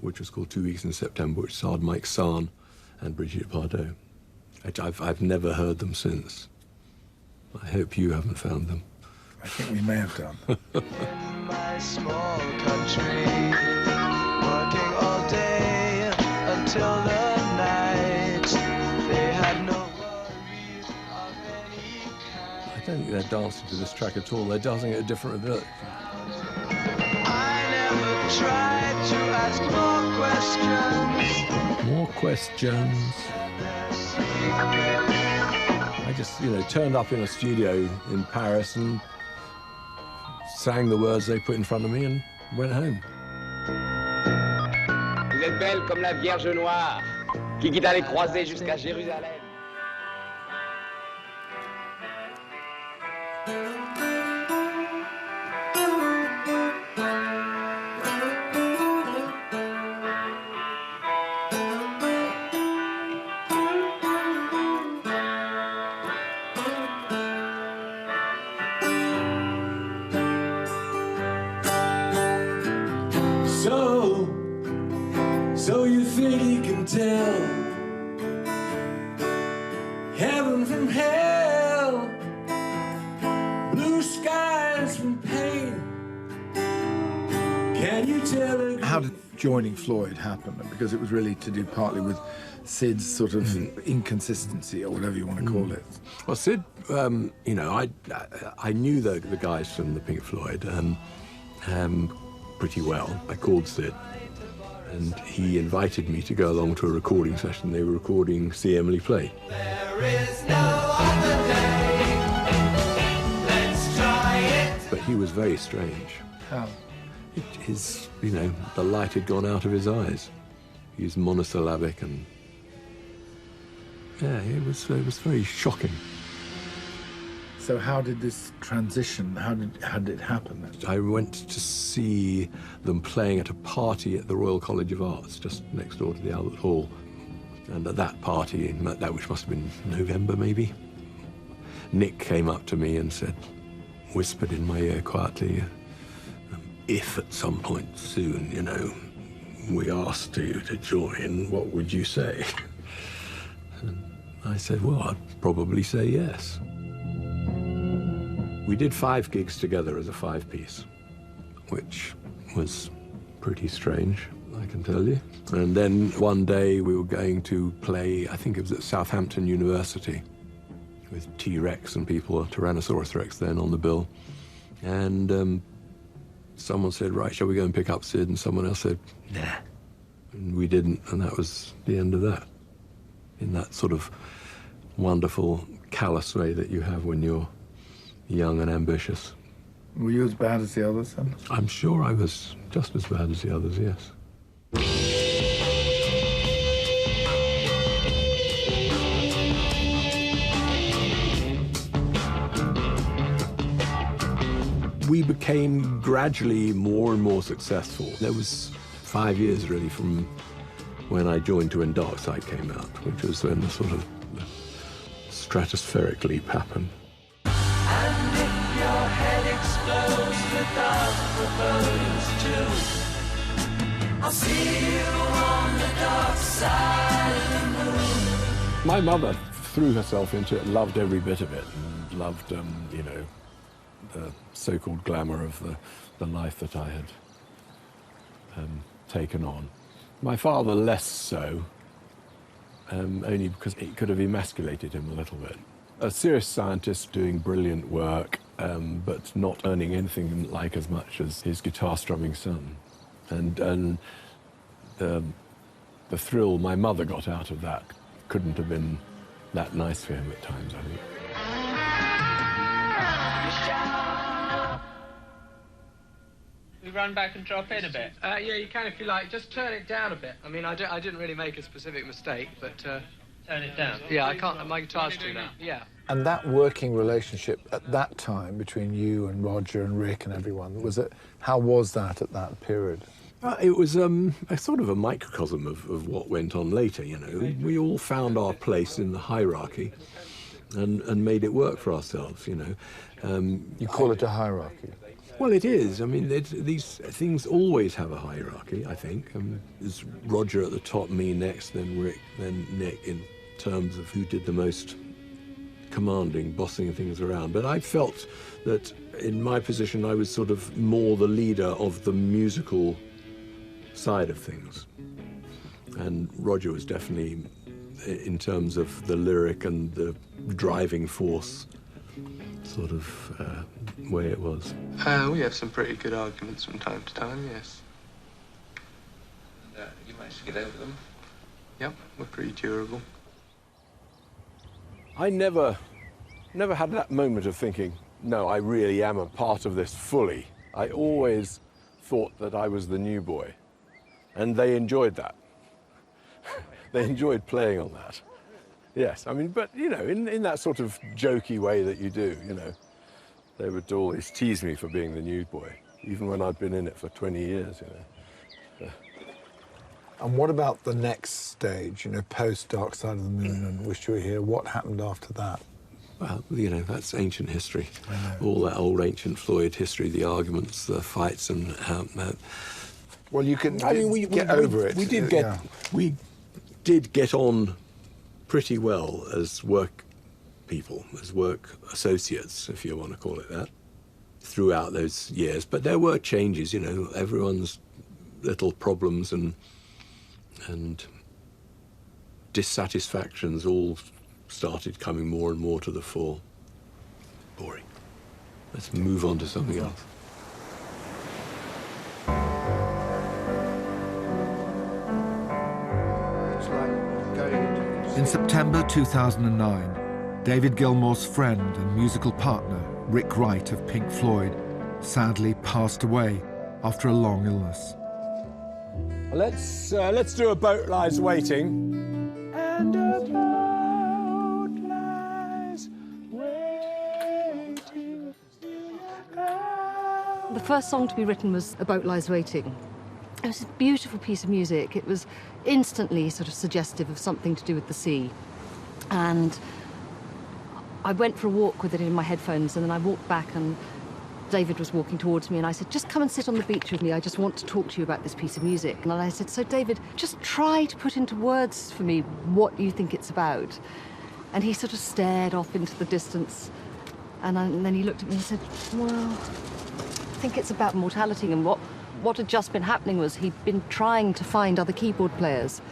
which was called 2 Weeks in September, which starred Mike Sahn and Brigitte Bardot. I've never heard them since. I hope you haven't found them. I think we may have done. In my small country, working all day until the night, they had no worries of any don't think they're dancing to this track at all. They're dancing at a different rhythm. I never tried to ask more questions. More questions. I just, turned up in a studio in Paris and sang the words they put in front of me and went home. Vous êtes belle comme la Vierge Noire qui guida les croisés jusqu'à Jérusalem. So you think you can tell heaven from hell, blue skies from pain? Can you tell it? How did joining Floyd happen? Because it was really to do partly with Sid's sort of inconsistency, or whatever you want to call it. Well, Sid, I knew the guys from the Pink Floyd pretty well. I called Sid, and he invited me to go along to a recording session. They were recording See Emily Play. There is no other day. Let's try it. But he was very strange. How? The light had gone out of his eyes. He was monosyllabic, and yeah, it was very shocking. So how did this transition, how did it happen then? I went to see them playing at a party at the Royal College of Arts, just next door to the Albert Hall. And at that party, which must have been November maybe, Nick came up to me and whispered in my ear quietly, if at some point soon, we asked you to join, what would you say? And I said, well, I'd probably say yes. We did 5 gigs together as a 5-piece, which was pretty strange, I can tell you. And then one day we were going to play, I think it was at Southampton University, with T-Rex and people, Tyrannosaurus Rex then on the bill. And someone said, right, shall we go and pick up Sid? And someone else said, nah. And we didn't, and that was the end of that. In that sort of wonderful, callous way that you have when you're young and ambitious. Were you as bad as the others then? I'm sure I was just as bad as the others, yes. We became gradually more and more successful. There was 5 years really from when I joined to when Dark Side came out, which was when the sort of stratospheric leap happened. And if your head explodes without proposed to, I'll see you on the dark side of the moon. My mother threw herself into it, loved every bit of it, and loved, the so-called glamour of the life that I had taken on. My father less so, only because it could have emasculated him a little bit. A serious scientist doing brilliant work, but not earning anything like as much as his guitar strumming son. And the thrill my mother got out of that couldn't have been that nice for him at times, I think. We run back and drop in a bit? Yeah, you can if you like. Just turn it down a bit. I mean, I didn't really make a specific mistake, but... Turn it down? Yeah, I can't... My guitar's too loud. Yeah. And that working relationship at that time between you and Roger and Rick and everyone, how was that at that period? It was a sort of a microcosm of what went on later, We all found our place in the hierarchy and made it work for ourselves, You call it a hierarchy? Well, it is. I mean, these things always have a hierarchy, I think. There's Roger at the top, me next, then Rick, then Nick, in terms of who did the most commanding, bossing things around. But I felt that in my position, I was sort of more the leader of the musical side of things. And Roger was definitely, in terms of the lyric and the driving force, sort of way it was. We have some pretty good arguments from time to time, yes. And, you managed to get over them? Yep, we're pretty durable. I never had that moment of thinking, no, I really am a part of this fully. I always thought that I was the new boy, and they enjoyed that. They enjoyed playing on that. Yes, I mean, but, you know, in that sort of jokey way that you do, you know. They would always tease me for being the new boy, even when I'd been in it for 20 years, you know. And what about the next stage, you know, post Dark Side of the Moon and Wish You Were Here? What happened after that? Well, you know, that's ancient history. All that old ancient Floyd history, the arguments, the fights, and well, you can. I mean, we get over it. We did get on pretty well as work people, as work associates, if you want to call it that, throughout those years. But there were changes, you know, everyone's little problems and dissatisfactions all started coming more and more to the fore. Boring. Let's move on to something else. In September 2009, David Gilmour's friend and musical partner, Rick Wright of Pink Floyd, sadly passed away after a long illness. Let's do A Boat Lies Waiting. And a boat lies waiting. The first song to be written was A Boat Lies Waiting. It was a beautiful piece of music. It was instantly sort of suggestive of something to do with the sea. And I went for a walk with it in my headphones, and then I walked back and David was walking towards me, and I said, just come and sit on the beach with me. I just want to talk to you about this piece of music. And I said, so David, just try to put into words for me what you think it's about. And he sort of stared off into the distance. And then he looked at me and said, well, I think it's about mortality. And what had just been happening was he'd been trying to find other keyboard players.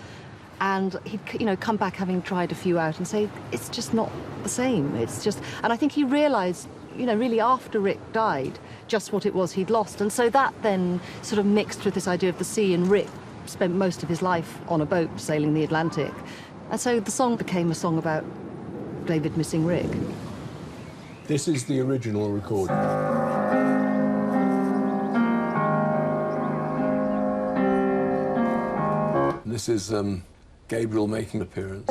And he'd, you know, come back having tried a few out and say, it's just not the same. It's just... And I think he realised, you know, really after Rick died, just what it was he'd lost. And so that then sort of mixed with this idea of the sea, and Rick spent most of his life on a boat sailing the Atlantic. And so the song became a song about David missing Rick. This is the original recording. This is Gabriel making an appearance.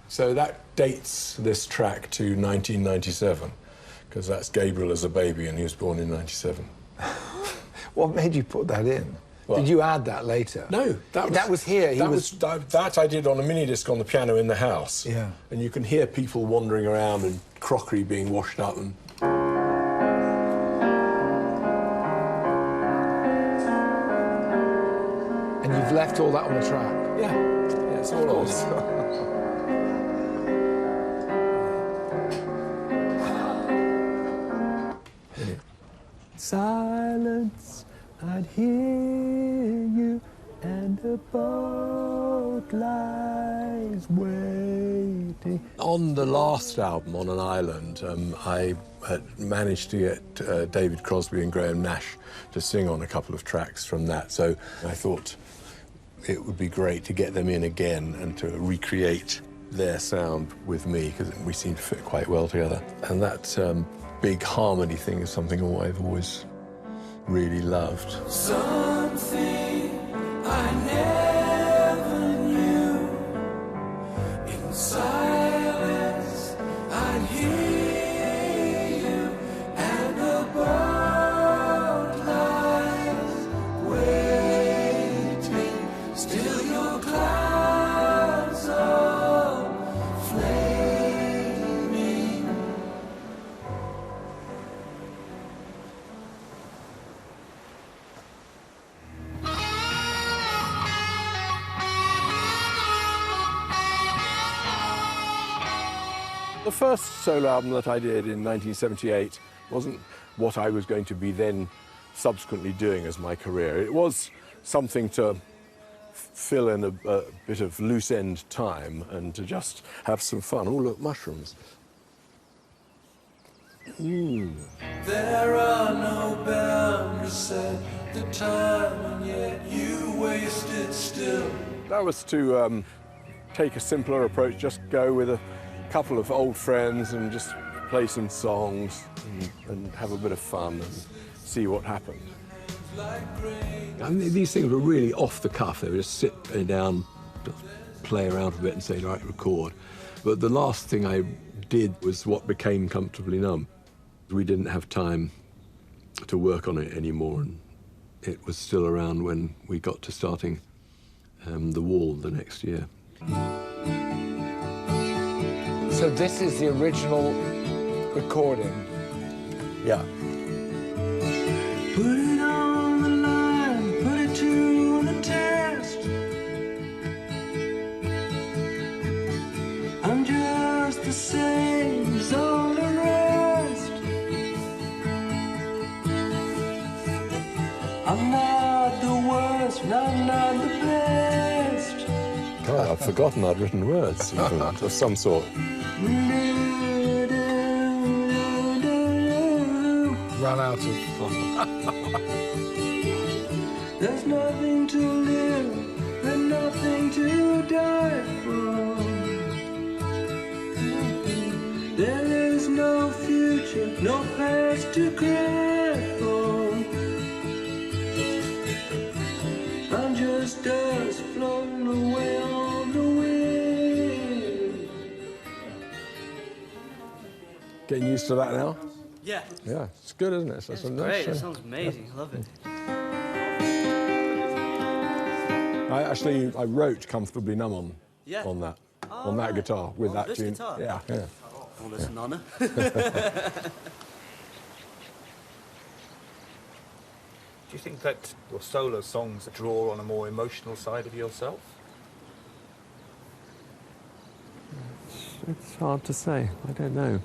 So that dates this track to 1997, because that's Gabriel as a baby, and he was born in 97. What made you put that in? What? Did you add that later? No, that was here. That I did on a mini disc on the piano in the house. Yeah. And you can hear people wandering around and crockery being washed up and. And you've left all that on the track? Yeah, it's all on. Silence, I'd hear you, and a boat lies waiting. On the last album, On an Island, I had managed to get David Crosby and Graham Nash to sing on a couple of tracks from that, so I thought it would be great to get them in again and to recreate their sound with me, because we seem to fit quite well together. And that big harmony thing is something I've always really loved. Something I never knew. In silence I'd hear you, and the boat lies waiting. Still your clouds are flaming. The first solo album that I did in 1978 wasn't what I was going to be then subsequently doing as my career. It was something to fill in a bit of loose end time and to just have some fun. Oh, look, mushrooms. There are no boundaries at the time, and yet you wasted still. That was to take a simpler approach, just go with a couple of old friends and just play some songs and have a bit of fun and see what happened. I mean, these things were really off the cuff. They would just sit down, play around a bit and say, right, record. But the last thing I did was what became Comfortably Numb. We didn't have time to work on it anymore, and it was still around when we got to starting The Wall the next year. So this is the original recording? Yeah. Put it on the line, put it to the test. I'm just the same as all the rest. I'm not the worst, and I'm not the best. God, I've forgotten I'd written words of some sort. Run out of... There's nothing to live and nothing to die for. There is no future, no past to cry for. I'm just dust floating away on the wind. Getting used to that now? Yeah. Yeah, it's good, isn't it? So It's great. It sounds amazing. I love it. I wrote Comfortably Numb on that, Oh, on that right. guitar with On that this tune. guitar? Yeah, yeah. Well, that's an honour. Do you think that your solo songs draw on a more emotional side of yourself? It's hard to say. I don't know.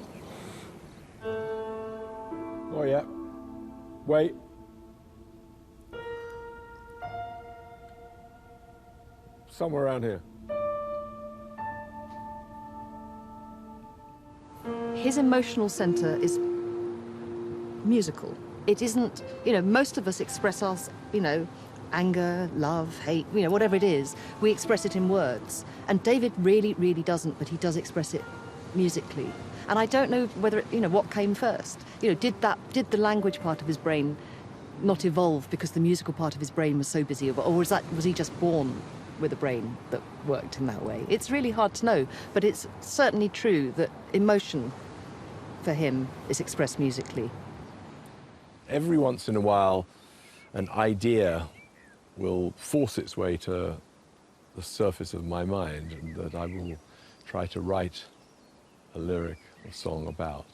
Oh, yeah. Wait. Somewhere around here. His emotional centre is musical. It isn't, you know, most of us express our, you know, anger, love, hate, you know, whatever it is, we express it in words. And David really, really doesn't, but he does express it musically. And I don't know whether, you know, what came first. You know, did the language part of his brain not evolve because the musical part of his brain was so busy, or was he just born with a brain that worked in that way? It's really hard to know, but it's certainly true that emotion for him is expressed musically. Every once in a while, an idea will force its way to the surface of my mind, and that I will try to write a lyric or song about.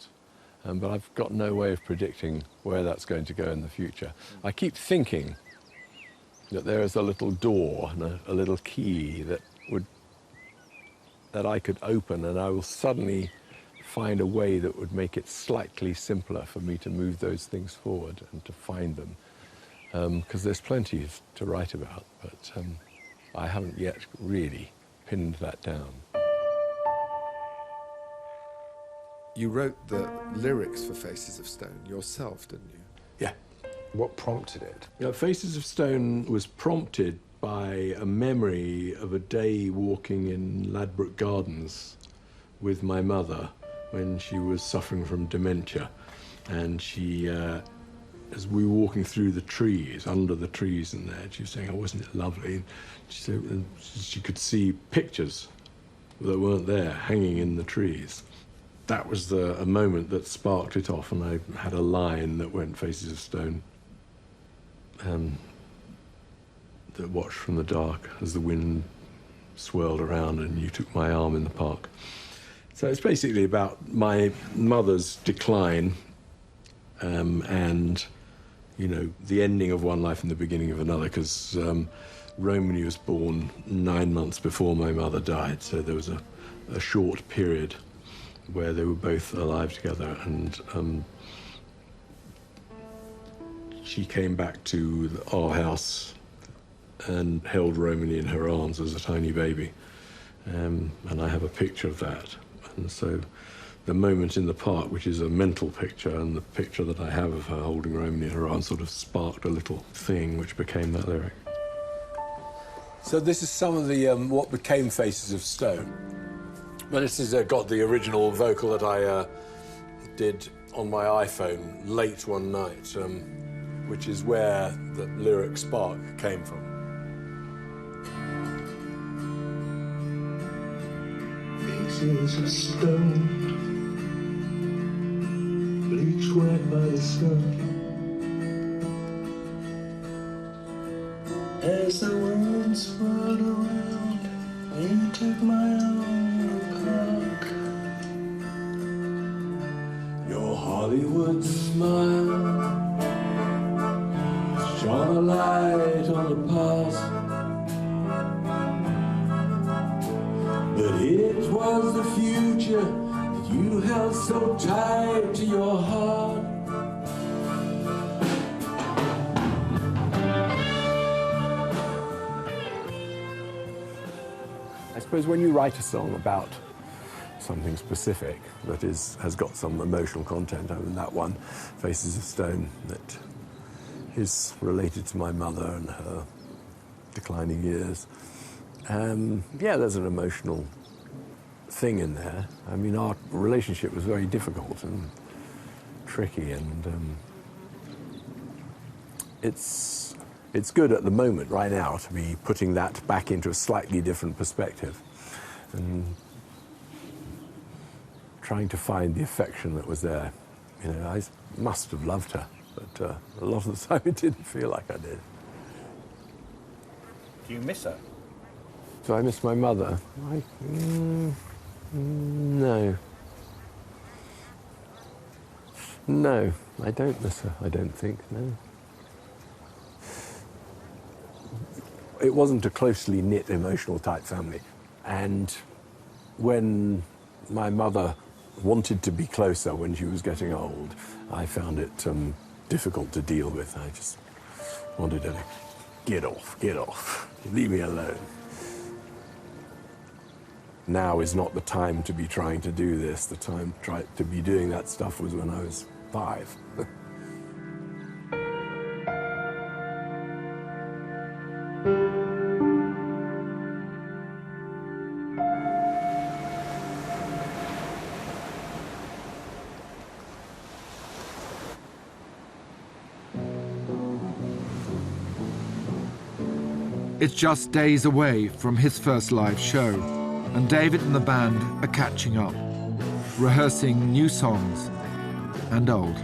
But I've got no way of predicting where that's going to go in the future. I keep thinking that there is a little door and a little key that I could open, and I will suddenly find a way that would make it slightly simpler for me to move those things forward and to find them. Because there's plenty to write about, but I haven't yet really pinned that down. You wrote the lyrics for Faces of Stone yourself, didn't you? Yeah. What prompted it? You know, Faces of Stone was prompted by a memory of a day walking in Ladbroke Gardens with my mother when she was suffering from dementia. And she, as we were walking through the trees, under the trees in there, she was saying, oh, wasn't it lovely? And she said she could see pictures that weren't there hanging in the trees. That was a moment that sparked it off, and I had a line that went Faces of Stone, that watched from the dark as the wind swirled around and you took my arm in the park. So it's basically about my mother's decline and, you know, the ending of one life and the beginning of another, because Romany was born 9 months before my mother died, so there was a short period where they were both alive together, and she came back to our house and held Romany in her arms as a tiny baby. And I have a picture of that. And so the moment in the park, which is a mental picture, and the picture that I have of her holding Romany in her arms sort of sparked a little thing which became that lyric. So this is some of the what became Faces of Stone. But this has got the original vocal that I did on my iPhone late one night, which is where the lyric spark came from. Faces of stone, bleached white by the sun. As the winds swirled around, they took my own park. Your Hollywood smile shone a light on the past, but it was the future that you held so tight to your heart. I suppose when you write a song about something specific that has got some emotional content, I mean that one, Faces of Stone, that is related to my mother and her declining years. Yeah, there's an emotional thing in there. I mean, our relationship was very difficult and tricky, and it's good at the moment, right now, to be putting that back into a slightly different perspective and trying to find the affection that was there. You know, I must have loved her, but a lot of the time it didn't feel like I did. Do you miss her? Do I miss my mother? No. No, I don't miss her, I don't think, no. It wasn't a closely knit, emotional type family. And when my mother wanted to be closer when she was getting old, I found it difficult to deal with. I just wanted her to get off, leave me alone. Now is not the time to be trying to do this. The time to be doing that stuff was when I was 5. It's just days away from his first live show, and David and the band are catching up, rehearsing new songs and old.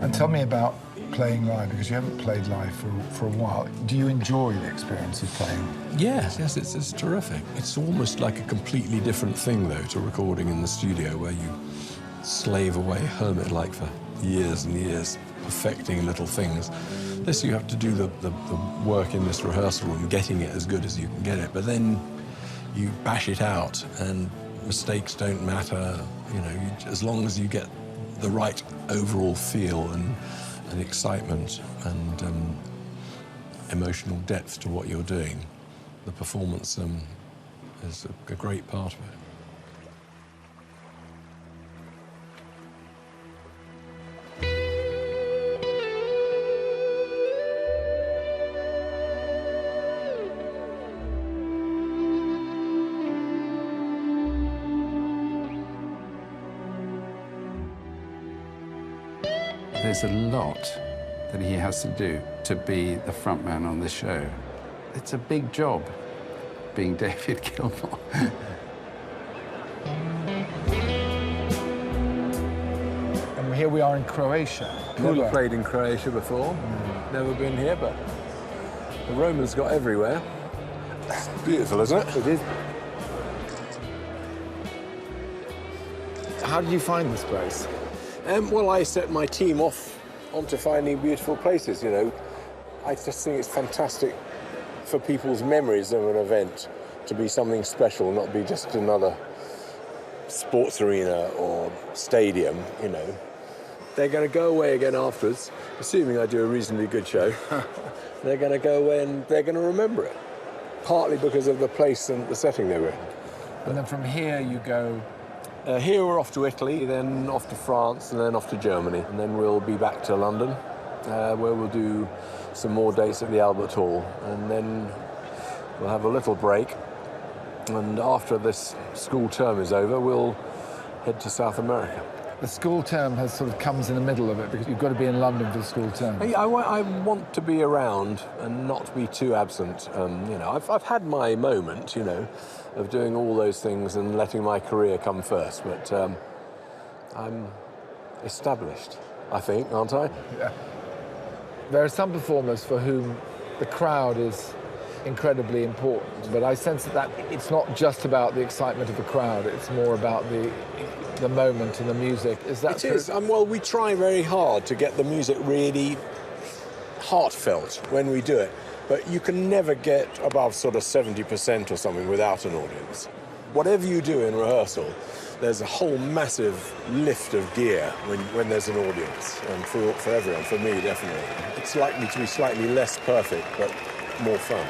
And tell me about playing live, because you haven't played live for a while. Do you enjoy the experience of playing? Yes, it's terrific. It's almost like a completely different thing, though, to recording in the studio, where you slave away hermit-like for years and years, perfecting little things. This, you have to do the work in this rehearsal room, getting it as good as you can get it, but then you bash it out, and mistakes don't matter. You know, as long as you get the right overall feel and excitement and emotional depth to what you're doing, the performance is a great part of it. There's a lot that he has to do to be the front man on the show. It's a big job, being David Gilmour. And here we are in Croatia. Never played in Croatia before, never been here, but the Romans got everywhere. It's beautiful, isn't it? It is. How did you find this place? Well, I set my team off onto finding beautiful places, you know. I just think it's fantastic for people's memories of an event to be something special, not be just another sports arena or stadium, you know. They're going to go away again afterwards, assuming I do a reasonably good show. They're going to go away and they're going to remember it, partly because of the place and the setting they were in. And then from here you go... Here we're off to Italy, then off to France, and then off to Germany. And then we'll be back to London, where we'll do some more dates at the Albert Hall. And then we'll have a little break. And after this school term is over, we'll head to South America. The school term has sort of comes in the middle of it because you've got to be in London for the school term. I want to be around and not be too absent. You know, I've had my moment, you know, of doing all those things and letting my career come first, but I'm established, I think, aren't I? Yeah. There are some performers for whom the crowd is incredibly important, but I sense that it's not just about the excitement of the crowd, it's more about the moment and the music. Is that true? It is. Well, we try very hard to get the music really heartfelt when we do it, but you can never get above sort of 70% or something without an audience. Whatever you do in rehearsal, there's a whole massive lift of gear when there's an audience, and for everyone, for me definitely. It's likely to be slightly less perfect, but more fun.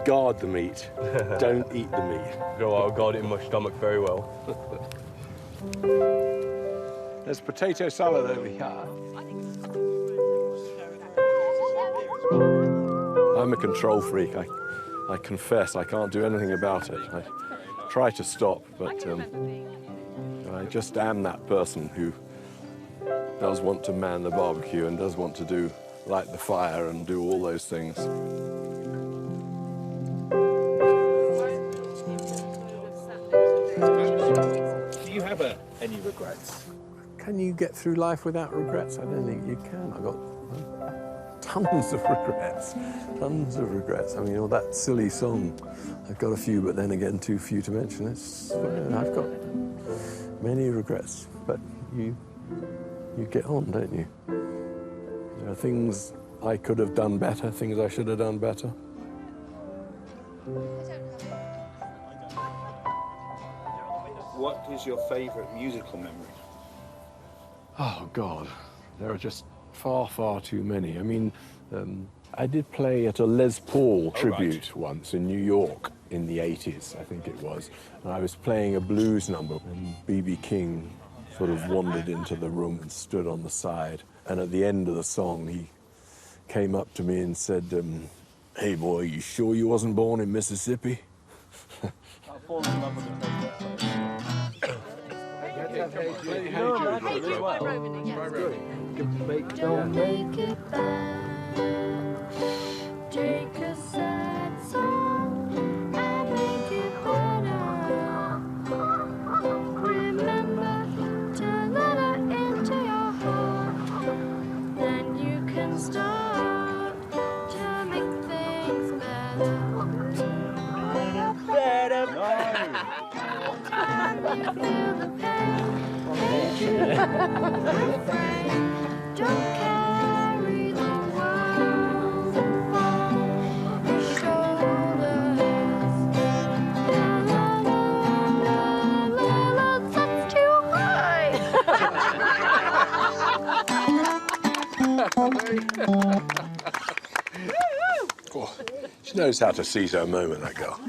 Guard the meat. Don't eat the meat. I'll guard it in my stomach very well. There's potato salad over here. I'm a control freak. I confess I can't do anything about it. I try to stop, but I just am that person who does want to man the barbecue and does want to light the fire and do all those things. Do you have any regrets? Can you get through life without regrets? I don't think you can. I've got tons of regrets. Tons of regrets. I mean, all that silly song, I've got a few, but then again, too few to mention. I've got many regrets, but you get on, don't you? There are things I could have done better, things I should have done better. What is your favourite musical memory? Oh, God. There are just far, far too many. I mean, I did play at a Les Paul tribute once in New York in the 80s, I think it was. And I was playing a blues number, and B.B. King sort of wandered into the room and stood on the side. And at the end of the song, he came up to me and said, "Hey, boy, you sure you wasn't born in Mississippi?" Don't make it bad. Take a sad song and make it better. Remember to let her into your heart. Then you can start to make things better. Better. And you feel the pain. Don't carry the world upon your shoulders. La la la la la, that's too high. Oh, she knows how to seize her moment, that girl.